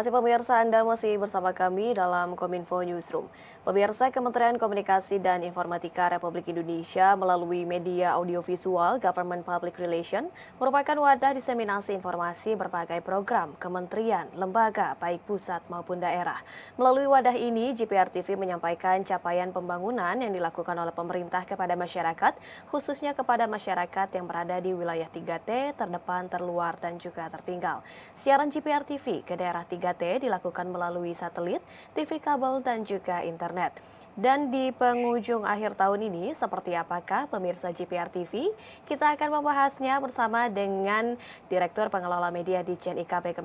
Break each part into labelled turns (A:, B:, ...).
A: kasih pemirsa, Anda masih bersama kami dalam Kominfo Newsroom. Pemirsa, Kementerian Komunikasi dan Informatika Republik Indonesia melalui media audiovisual Government Public Relation merupakan wadah diseminasi informasi berbagai program, kementerian, lembaga, baik pusat maupun daerah. Melalui wadah ini, GPR TV menyampaikan capaian pembangunan yang dilakukan oleh pemerintah kepada masyarakat, khususnya kepada masyarakat yang berada di wilayah 3T, terdepan, terluar, dan juga tertinggal. Siaran GPR TV ke daerah 3T dilakukan melalui satelit, TV kabel, dan juga internet. Dan di penghujung akhir tahun ini, seperti apakah pemirsa GPR TV? Kita akan membahasnya bersama dengan Direktur Pengelola Media di IKP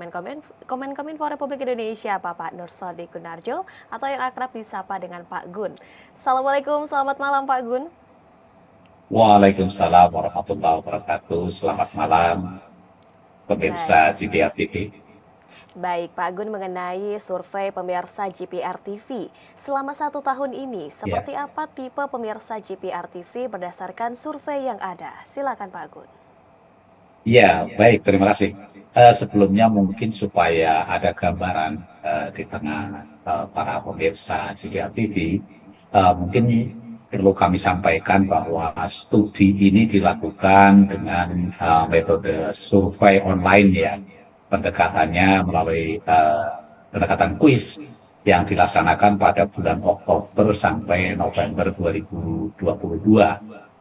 A: Kemenkominfo Republik Indonesia, Bapak Nursodi Gunarjo, atau yang akrab disapa dengan Pak Gun. Assalamualaikum, selamat malam Pak Gun.
B: Waalaikumsalam warahmatullahi wabarakatuh. Selamat malam, pemirsa GPR TV.
A: Baik, Pak Gun, mengenai survei pemirsa GPR TV. Selama 1 tahun ini, seperti apa tipe pemirsa GPR TV berdasarkan survei yang ada? Silakan Pak Gun.
B: Ya, baik, terima kasih. Sebelumnya mungkin supaya ada gambaran di tengah para pemirsa GPR TV, mungkin perlu kami sampaikan bahwa studi ini dilakukan dengan metode survei online ya. Pendekatannya melalui pendekatan kuis yang dilaksanakan pada bulan Oktober sampai November 2022,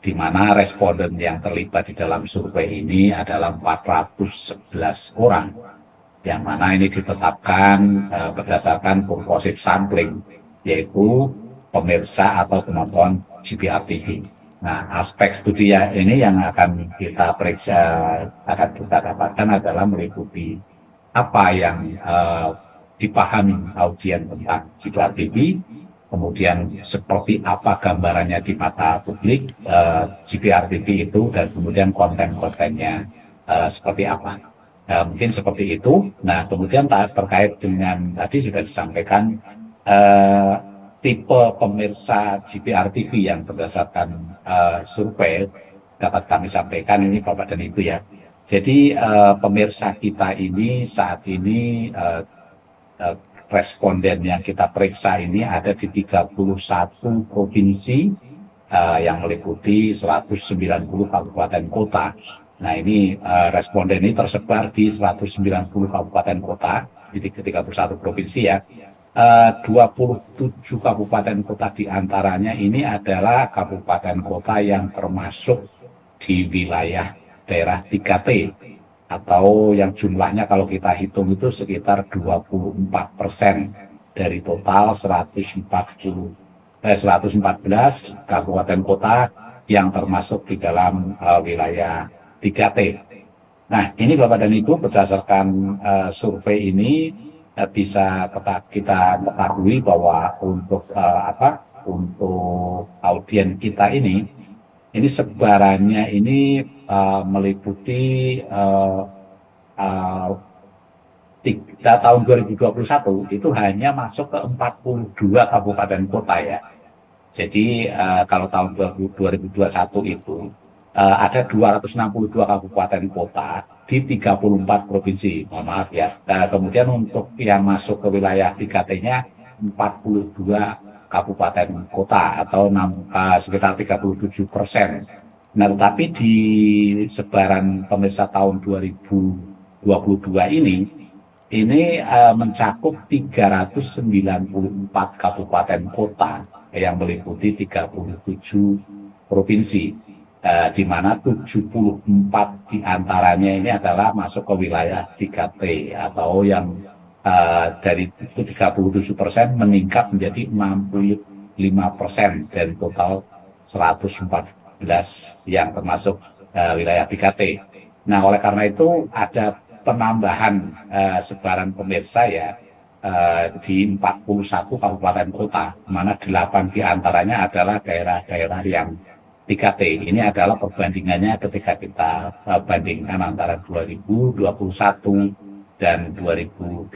B: di mana responden yang terlibat di dalam survei ini adalah 411 orang, yang mana ini ditetapkan berdasarkan composite sampling, yaitu pemirsa atau penonton GPR TV. Nah, aspek studi ini yang akan kita periksa, akan kita dapatkan adalah meliputi apa yang dipahami audien tentang GPR TV, kemudian seperti apa gambarannya di mata publik GPR TV itu, dan kemudian konten-kontennya seperti apa. Mungkin seperti itu. Nah, kemudian terkait dengan tadi sudah disampaikan tipe pemirsa GPR TV yang berdasarkan survei dapat kami sampaikan ini Bapak dan Ibu ya. Jadi pemirsa kita ini saat ini responden yang kita periksa ini ada di 31 provinsi yang meliputi 190 kabupaten kota. Nah, ini responden ini tersebar di 190 kabupaten kota di 31 provinsi ya. 27 kabupaten kota diantaranya ini adalah kabupaten kota yang termasuk di wilayah daerah 3T, atau yang jumlahnya kalau kita hitung itu sekitar 24% dari total 114 kabupaten kota yang termasuk di dalam wilayah 3T. Nah, ini Bapak dan Ibu, berdasarkan survei ini bisa kita ketahui bahwa untuk untuk audien kita ini sebarannya ini meliputi tahun 2021 itu hanya masuk ke 42 kabupaten kota ya. Jadi kalau tahun 2021 itu ada 262 kabupaten kota di 34 provinsi, mohon maaf ya. Kemudian untuk yang masuk ke wilayah 3T-nya 42 kabupaten kota atau sekitar 37%. Nah, tetapi di sebaran pemirsa tahun 2022 ini mencakup 394 kabupaten kota yang meliputi 37 provinsi. Di mana 74 diantaranya ini adalah masuk ke wilayah 3T, atau yang dari itu 37% meningkat menjadi 65% dari total 114 yang termasuk wilayah 3T. Nah, oleh karena itu ada penambahan sebaran pemirsa ya di 41 kabupaten kota, mana 8 diantaranya adalah daerah-daerah yang 3T. Ini adalah perbandingannya ketika kita bandingkan antara 2021 dan 2022.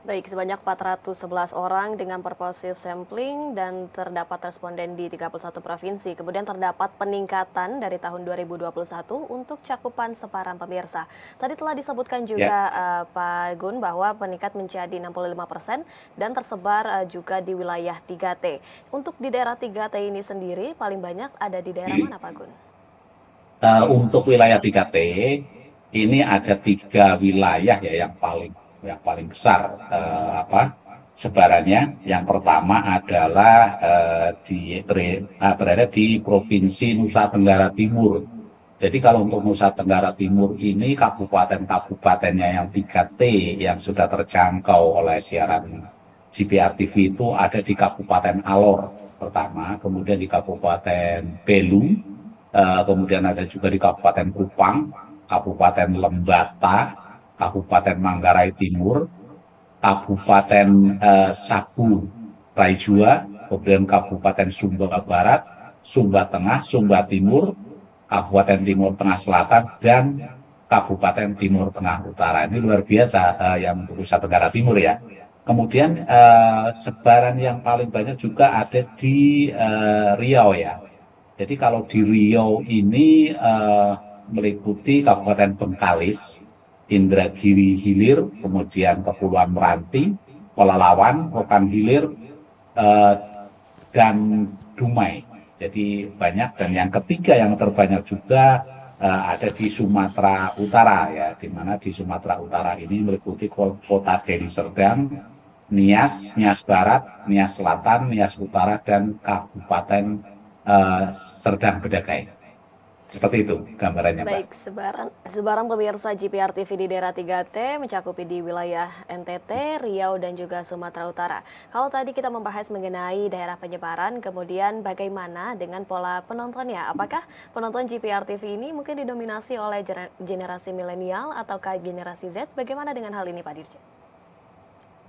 A: Baik, sebanyak 411 orang dengan purposive sampling dan terdapat responden di 31 provinsi. Kemudian terdapat peningkatan dari tahun 2021 untuk cakupan sebaran pemirsa. Tadi telah disebutkan
B: Ya.
A: juga Pak Gun bahwa meningkat menjadi 65% dan tersebar juga di wilayah 3T. Untuk di daerah 3T ini sendiri paling banyak ada di daerah mana Pak Gun?
B: Untuk wilayah 3T ini ada 3 wilayah ya yang paling besar sebarannya. Yang pertama adalah berada di Provinsi Nusa Tenggara Timur. Jadi kalau untuk Nusa Tenggara Timur ini kabupaten-kabupatennya yang 3T yang sudah terjangkau oleh siaran GPR TV itu ada di Kabupaten Alor pertama, kemudian di Kabupaten Belu, kemudian ada juga di Kabupaten Kupang, Kabupaten Lembata, Kabupaten Manggarai Timur, Kabupaten Sabu Raijua, kemudian Kabupaten Sumba Barat, Sumba Tengah, Sumba Timur, Kabupaten Timur Tengah Selatan, dan Kabupaten Timur Tengah Utara. Ini luar biasa yang untuk Nusa Tenggara Timur ya. Kemudian sebaran yang paling banyak juga ada di Riau ya. Jadi kalau di Riau ini meliputi Kabupaten Bengkalis, Indragiri Hilir, kemudian Kepulauan Meranti, Pelalawan, Rokan Hilir, eh, dan Dumai. Jadi banyak. Dan yang ketiga yang terbanyak juga ada di Sumatera Utara ya, di mana di Sumatera Utara ini meliputi kota Deli Serdang, Nias, Nias Barat, Nias Selatan, Nias Utara, dan Kabupaten Serdang Bedakai. Seperti itu gambarannya, Mbak.
A: Baik, sebaran pemirsa GPR TV di daerah 3T mencakupi di wilayah NTT, Riau, dan juga Sumatera Utara. Kalau tadi kita membahas mengenai daerah penyebaran, kemudian bagaimana dengan pola penontonnya? Apakah penonton GPR TV ini mungkin didominasi oleh generasi milenial ataukah generasi Z? Bagaimana dengan hal ini, Pak Dirjen?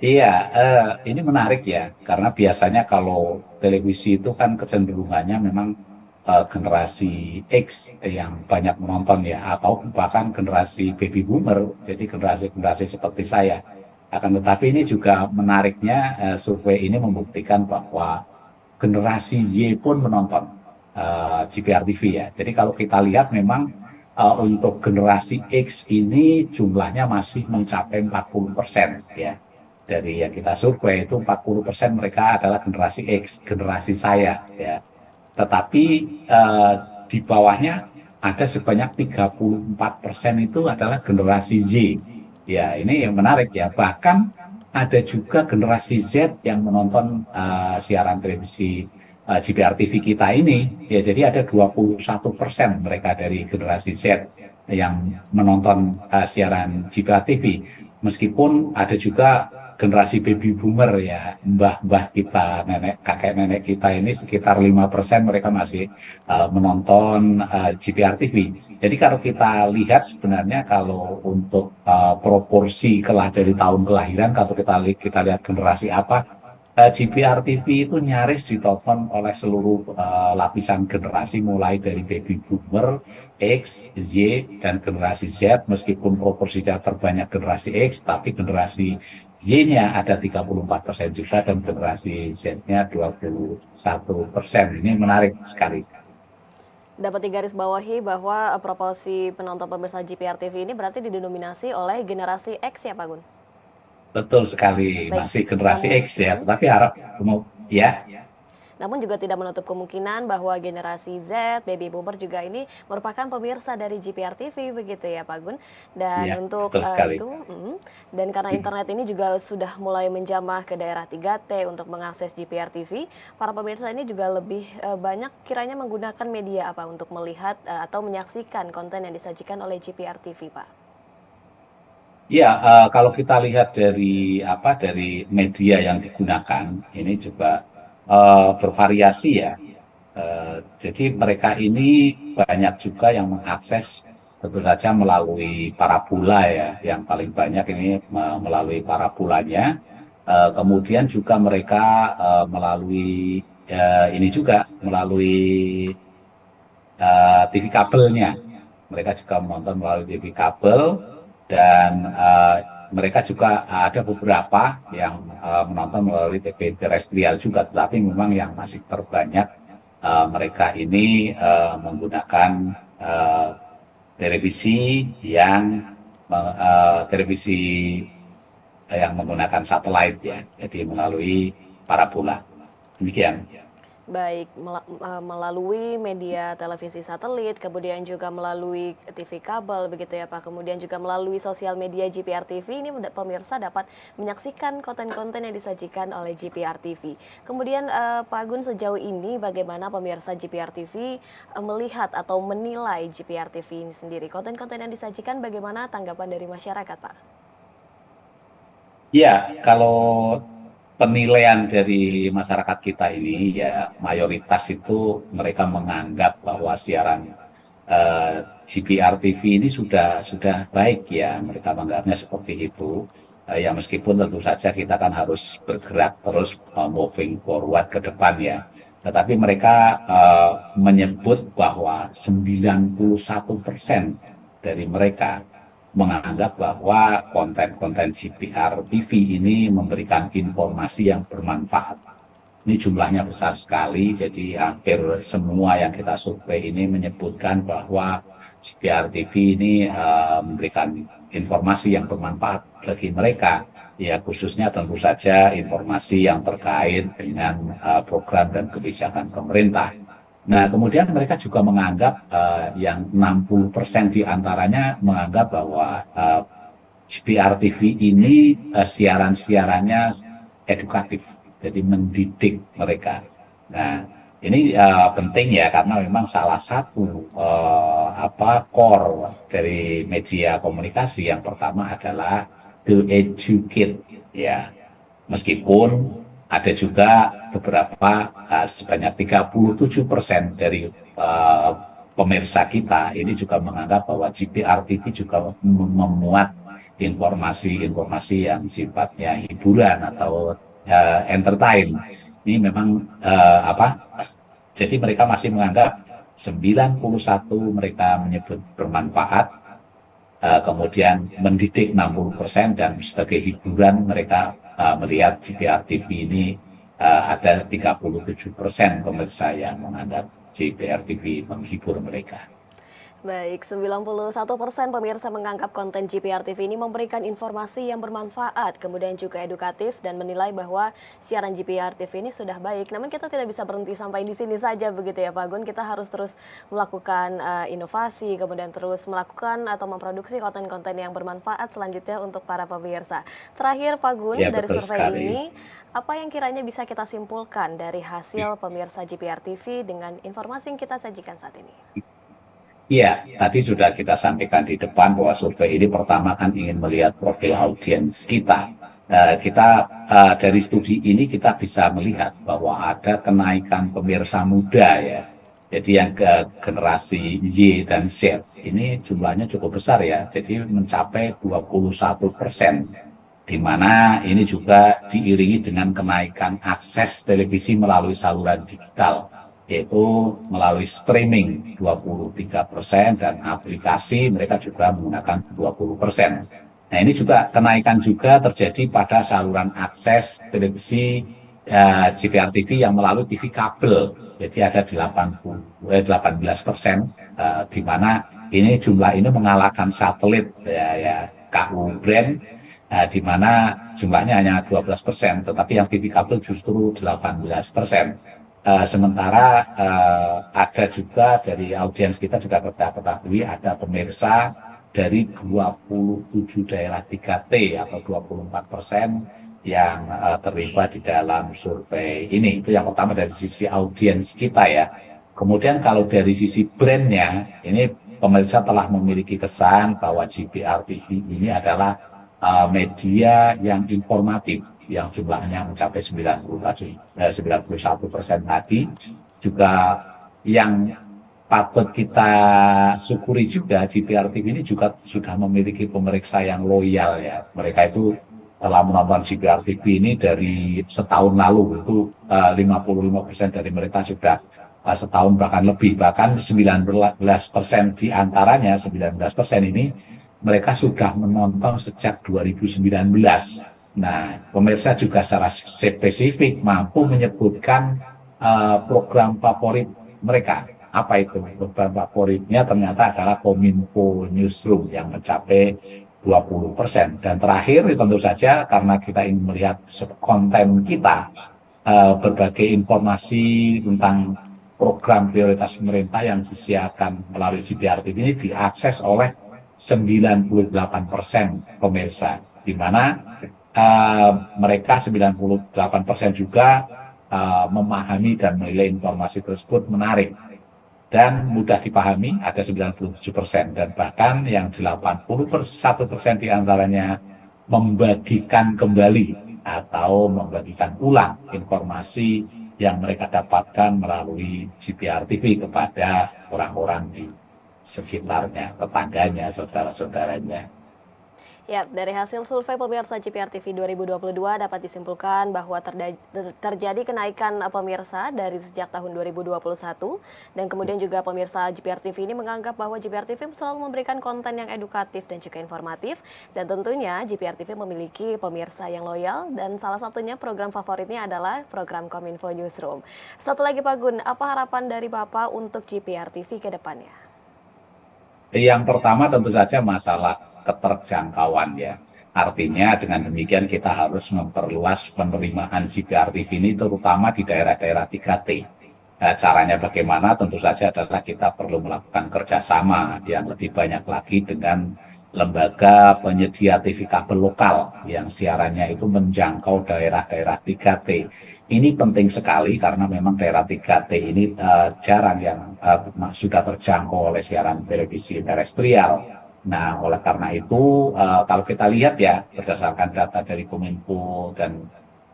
B: Iya, ini menarik ya, karena biasanya kalau televisi itu kan kecenderungannya memang generasi X yang banyak menonton ya, atau bahkan generasi baby boomer, jadi generasi-generasi seperti saya. Akan tetapi ini juga menariknya, survei ini membuktikan bahwa generasi Y pun menonton GPR TV ya. Jadi kalau kita lihat memang untuk generasi X ini jumlahnya masih mencapai 40% ya. Dari yang kita survei itu 40% mereka adalah generasi X, generasi saya ya. Tetapi eh, di bawahnya ada sebanyak 34% itu adalah generasi Z. Ya, ini yang menarik ya. Bahkan ada juga generasi Z yang menonton siaran televisi GPR TV kita ini. Ya, jadi ada 21% mereka dari generasi Z yang menonton siaran GPR TV. Meskipun ada juga generasi baby boomer ya, mbah-mbah kita, kakek nenek kita ini sekitar 5% mereka masih menonton GPR TV. Jadi kalau kita lihat sebenarnya kalau untuk proporsi dari tahun kelahiran, kalau kita lihat generasi apa, GPR TV itu nyaris ditonton oleh seluruh lapisan generasi mulai dari baby boomer, X, Y, dan generasi Z. Meskipun proporsinya terbanyak generasi X, tapi generasi Y-nya ada 34% juga dan generasi Z-nya 21%. Ini menarik sekali.
A: Dapat digarisbawahi bahwa proporsi penonton pemirsa GPR TV ini berarti didominasi oleh generasi X ya, Pak Gun?
B: Betul sekali,
A: Baik,
B: masih generasi
A: namun,
B: X ya, tetapi harap ya.
A: namun juga tidak menutup kemungkinan bahwa generasi Z, baby boomer juga ini merupakan pemirsa dari GPR TV begitu ya, Pak Gun. Dan
B: Iya,
A: untuk
B: betul sekali.
A: dan karena internet ini juga sudah mulai menjamah ke daerah 3T untuk mengakses GPR TV, para pemirsa ini juga lebih banyak kiranya menggunakan media apa untuk melihat atau menyaksikan konten yang disajikan oleh GPR TV, Pak.
B: Ya, kalau kita lihat dari media yang digunakan, ini juga bervariasi ya. Jadi mereka ini banyak juga yang mengakses tentu saja melalui parabola ya, yang paling banyak ini melalui parabulanya. Kemudian juga mereka melalui ini juga melalui TV kabelnya. Mereka juga menonton melalui TV kabel dan mereka juga ada beberapa yang menonton melalui TV terestrial juga, tetapi memang yang masih terbanyak mereka ini menggunakan uh, televisi televisi yang menggunakan satelit ya, jadi melalui parabola. Demikian.
A: Baik, melalui media televisi satelit, kemudian juga melalui TV kabel begitu ya Pak, kemudian juga melalui sosial media GPR TV, ini pemirsa dapat menyaksikan konten-konten yang disajikan oleh GPR TV. Kemudian Pak Gun, sejauh ini bagaimana pemirsa GPR TV melihat atau menilai GPR TV ini sendiri? Konten-konten yang disajikan bagaimana tanggapan dari masyarakat Pak?
B: Ya, kalau penilaian dari masyarakat kita ini ya mayoritas itu mereka menganggap bahwa siaran GPR TV ini sudah baik ya, mereka menganggapnya seperti itu. Ya meskipun tentu saja kita kan harus bergerak terus moving forward ke depan ya. Tetapi mereka menyebut bahwa 91% dari mereka menganggap bahwa konten-konten GPR TV ini memberikan informasi yang bermanfaat. Ini jumlahnya besar sekali, jadi hampir semua yang kita survei ini menyebutkan bahwa GPR TV ini memberikan informasi yang bermanfaat bagi mereka. Ya khususnya tentu saja informasi yang terkait dengan program dan kebijakan pemerintah. Nah, kemudian mereka juga menganggap yang 60% diantaranya menganggap bahwa GPR TV ini siaran-siarannya edukatif, jadi mendidik mereka. Nah, ini penting ya karena memang salah satu core dari media komunikasi yang pertama adalah to educate ya. Meskipun ada juga beberapa sebanyak 37% dari pemirsa kita ini juga menganggap bahwa GPR TV juga memuat informasi-informasi yang sifatnya hiburan atau entertain. Ini memang jadi mereka masih menganggap 91 mereka menyebut bermanfaat, kemudian mendidik 60% dan sebagai hiburan mereka melihat GPR TV ini ada 37% pemirsa yang menganggap GPR TV menghibur mereka.
A: Baik, 91% pemirsa menganggap konten GPR TV ini memberikan informasi yang bermanfaat, kemudian juga edukatif dan menilai bahwa siaran GPR TV ini sudah baik. Namun kita tidak bisa berhenti sampai di sini saja begitu ya Pak Gun, kita harus terus melakukan inovasi, kemudian terus melakukan atau memproduksi konten-konten yang bermanfaat selanjutnya untuk para pemirsa. Terakhir Pak Gun,
B: Ya,
A: dari survei
B: sekali.
A: ini, apa yang kiranya bisa kita simpulkan dari hasil pemirsa GPR TV dengan informasi yang kita sajikan saat ini?
B: Iya, tadi sudah kita sampaikan di depan bahwa survei ini pertama kan ingin melihat profil audiens kita. Dari studi ini kita bisa melihat bahwa ada kenaikan pemirsa muda ya. Jadi yang ke generasi Y dan Z ini jumlahnya cukup besar ya. Jadi mencapai 21%. Di mana ini juga diiringi dengan kenaikan akses televisi melalui saluran digital, yaitu melalui streaming 23% dan aplikasi mereka juga menggunakan 20%. Nah ini juga kenaikan juga terjadi pada saluran akses televisi GPR TV yang melalui TV kabel, jadi ada 18%, di mana ini jumlah ini mengalahkan satelit ya KU brand, di mana jumlahnya hanya 12%, tetapi yang TV kabel justru 18%. Sementara ada juga dari audiens kita juga kita ketahui ada pemirsa dari 27 daerah 3T atau 24% yang terlibat di dalam survei ini. Itu yang pertama dari sisi audiens kita ya. Kemudian kalau dari sisi brandnya, ini pemirsa telah memiliki kesan bahwa GPR TV ini adalah media yang informatif, yang jumlahnya mencapai 91% tadi. Juga yang patut kita syukuri juga, GPR TV ini juga sudah memiliki pemeriksa yang loyal ya. Mereka itu telah menonton GPR TV ini dari setahun lalu, itu 55% dari mereka sudah setahun bahkan lebih, bahkan 19% diantaranya, 19% ini mereka sudah menonton sejak 2019. Nah, pemirsa juga secara spesifik mampu menyebutkan program favorit mereka. Apa itu? Program favoritnya ternyata adalah Kominfo Newsroom yang mencapai 20%. Dan terakhir tentu saja karena kita ingin melihat konten kita, berbagai informasi tentang program prioritas pemerintah yang disiarkan melalui GPR TV ini diakses oleh 98% pemirsa, di mana mereka 98% juga memahami dan menilai informasi tersebut menarik dan mudah dipahami, ada 97%, dan bahkan yang 81% diantaranya membagikan kembali atau membagikan ulang informasi yang mereka dapatkan melalui GPR TV kepada orang-orang di sekitarnya, tetangganya, saudara-saudaranya.
A: Ya, dari hasil survei pemirsa GPR TV 2022 dapat disimpulkan bahwa terjadi kenaikan pemirsa dari sejak tahun 2021 dan kemudian juga pemirsa GPR TV ini menganggap bahwa GPR TV selalu memberikan konten yang edukatif dan juga informatif dan tentunya GPR TV memiliki pemirsa yang loyal dan salah satunya program favoritnya adalah program Kominfo Newsroom. Satu lagi Pak Gun, apa harapan dari Bapak untuk GPR TV ke depannya?
B: Yang pertama tentu saja masalah keterjangkauan ya. Artinya dengan demikian kita harus memperluas penerimaan GPR TV ini terutama di daerah-daerah 3T. Nah, caranya bagaimana? Tentu saja adalah kita perlu melakukan kerjasama yang lebih banyak lagi dengan lembaga penyedia TV kabel lokal yang siarannya itu menjangkau daerah-daerah 3T. Ini penting sekali karena memang daerah 3T ini jarang yang sudah terjangkau oleh siaran televisi terestrial. Nah, oleh karena itu, kalau kita lihat ya, berdasarkan data dari Kominfo dan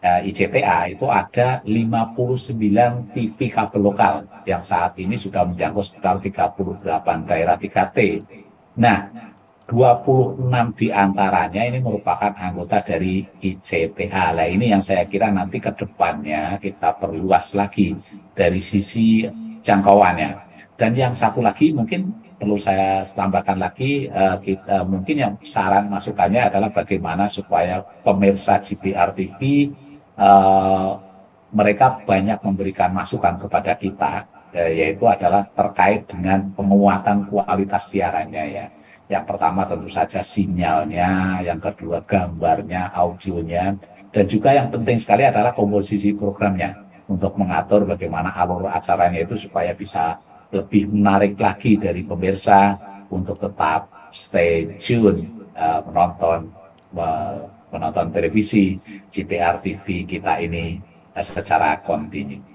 B: ICTA, itu ada 59 TV kabel lokal yang saat ini sudah menjangkau sekitar 38 daerah 3T. Nah, 26 diantaranya ini merupakan anggota dari ICTA. Nah, ini yang saya kira nanti ke depannya kita perluas lagi dari sisi jangkauannya. Dan yang satu lagi mungkin perlu saya tambahkan lagi, mungkin yang saran masukannya adalah bagaimana supaya pemirsa GPR TV mereka banyak memberikan masukan kepada kita, yaitu adalah terkait dengan penguatan kualitas siarannya ya. Yang pertama tentu saja sinyalnya, yang kedua gambarnya, audionya, dan juga yang penting sekali adalah komposisi programnya untuk mengatur bagaimana alur acaranya itu supaya bisa lebih menarik lagi dari pemirsa untuk tetap stay tune menonton televisi GPR TV kita ini secara kontinu.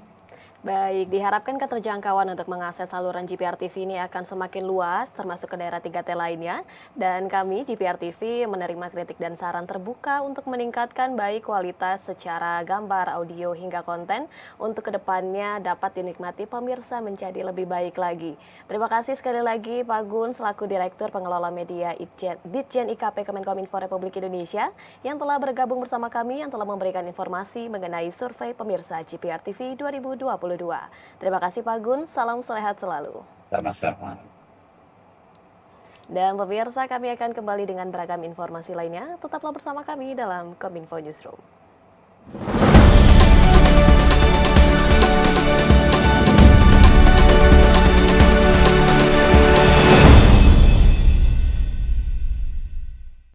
A: Baik, diharapkan keterjangkauan untuk mengakses saluran GPR TV ini akan semakin luas, termasuk ke daerah 3T lainnya. Dan kami, GPR TV, menerima kritik dan saran terbuka untuk meningkatkan baik kualitas secara gambar, audio, hingga konten untuk kedepannya dapat dinikmati pemirsa menjadi lebih baik lagi. Terima kasih sekali lagi Pak Gun, selaku Direktur Pengelola Media Ditjen IKP Kemenkominfo Republik Indonesia, yang telah bergabung bersama kami, yang telah memberikan informasi mengenai survei pemirsa GPR TV 2022. Terima kasih Pak Gun, salam sehat selalu.
B: Sama-sama.
A: Dan pemirsa, kami akan kembali dengan beragam informasi lainnya. Tetaplah bersama kami dalam Kominfo Newsroom.